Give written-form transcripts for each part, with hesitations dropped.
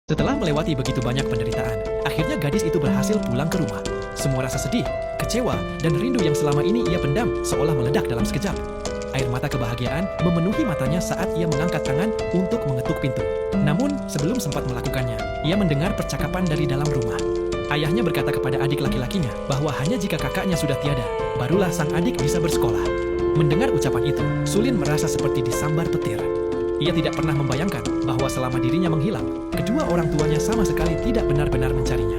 Setelah melewati begitu banyak penderitaan, akhirnya gadis itu berhasil pulang ke rumah. Semua rasa sedih, kecewa, dan rindu yang selama ini ia pendam seolah meledak dalam sekejap. Air mata kebahagiaan memenuhi matanya saat ia mengangkat tangan untuk mengetuk pintu. Namun, sebelum sempat melakukannya, ia mendengar percakapan dari dalam rumah. Ayahnya berkata kepada adik laki-lakinya bahwa hanya jika kakaknya sudah tiada, barulah sang adik bisa bersekolah. Mendengar ucapan itu, Sulin merasa seperti disambar petir. Ia tidak pernah membayangkan bahwa selama dirinya menghilang, kedua orang tuanya sama sekali tidak benar-benar mencarinya.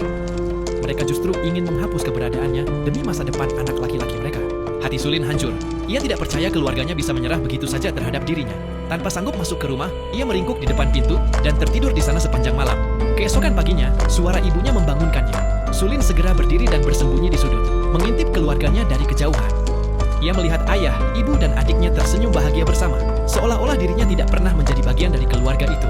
Mereka justru ingin menghapus keberadaannya demi masa depan anak laki-laki mereka. Hati Sulin hancur. Ia tidak percaya keluarganya bisa menyerah begitu saja terhadap dirinya. Tanpa sanggup masuk ke rumah, ia meringkuk di depan pintu dan tertidur di sana sepanjang malam. Keesokan paginya, suara ibunya membangunkannya. Sulin segera berdiri dan bersembunyi di sudut, mengintip keluarganya dari kejauhan. Ia melihat ayah, ibu, dan adiknya tersenyum bahagia bersama, seolah-olah dirinya tidak pernah menjadi bagian dari keluarga itu.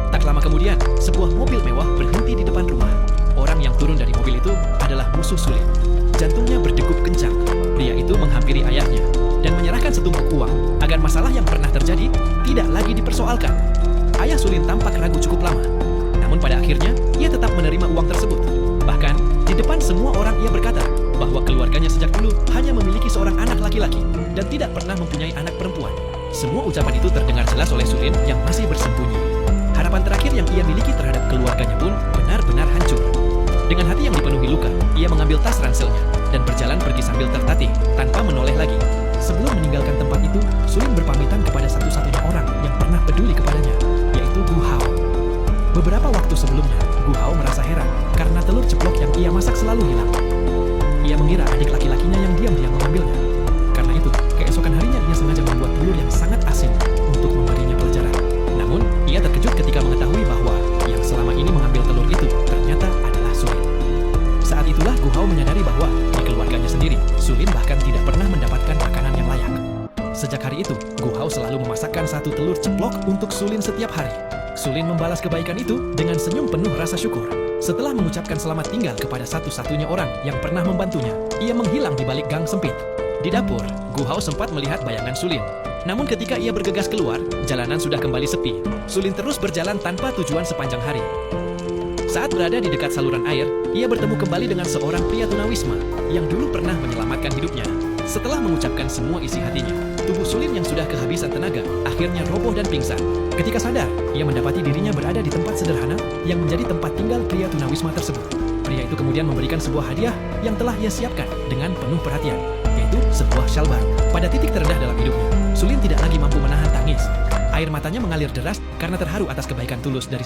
Tak lama kemudian, sebuah mobil mewah berhenti di depan rumah. Orang yang turun dari mobil itu adalah musuh Sulin. Jantungnya berdegup kencang. Pria itu menghampiri ayahnya dan menyerahkan setumpuk uang agar masalah yang pernah terjadi tidak lagi dipersoalkan. Ayah Sulin tampak ragu cukup lama. Namun pada akhirnya, ia tetap menerima uang tersebut. Bahkan, di depan semua orang ia berkata bahwa keluarganya sejak dulu hanya memiliki seorang anak laki-laki dan tidak pernah mempunyai anak perempuan. Semua ucapan itu terdengar jelas oleh Sulin yang masih bersembunyi. Harapan terakhir yang ia miliki terhadap keluarganya pun benar-benar hancur. Dengan hati yang dipenuhi luka, ia mengambil tas ranselnya dan berjalan pergi sambil tertatih tanpa menoleh lagi. Sebelum meninggalkan tempat itu, Sulin berpamitan kepada satu-satunya orang yang pernah peduli kepadanya, yaitu Gu Hao. Beberapa waktu sebelumnya, Gu Hao merasa heran karena telur ceplok yang ia masak selalu hilang. Ia mengira adik laki-lakinya yang diam-diam mengambilnya. Karena itu, keesokan harinya ia sengaja membuat telur yang sangat asin untuk memberinya pelajaran. Namun, ia terkejut ketika mengetahui bahwa yang selama ini mengambil telur itu ternyata adalah Sulin. Saat itulah Gu Hao menyadari bahwa di keluarganya sendiri, Sulin bahkan tidak pernah mendapatkan makanan yang layak. Sejak hari itu, Gu Hao selalu memasakkan satu telur ceplok untuk Sulin setiap hari. Sulin membalas kebaikan itu dengan senyum penuh rasa syukur. Setelah mengucapkan selamat tinggal kepada satu-satunya orang yang pernah membantunya, ia menghilang di balik gang sempit. Di dapur, Gu Hao sempat melihat bayangan Sulin. Namun ketika ia bergegas keluar, jalanan sudah kembali sepi. Sulin terus berjalan tanpa tujuan sepanjang hari. Saat berada di dekat saluran air, ia bertemu kembali dengan seorang pria tunawisma yang dulu pernah menyelamatkan hidupnya. Setelah mengucapkan semua isi hatinya, tubuh Sulin yang sudah kehabisan tenaga akhirnya roboh dan pingsan. Ketika sadar, ia mendapati dirinya berada di tempat sederhana yang menjadi tempat tinggal pria tunawisma tersebut. Pria itu kemudian memberikan sebuah hadiah yang telah ia siapkan dengan penuh perhatian, yaitu sebuah syal baru. Pada titik terendah dalam hidupnya, Sulin tidak lagi mampu menahan tangis. Air matanya mengalir deras karena terharu atas kebaikan tulus dari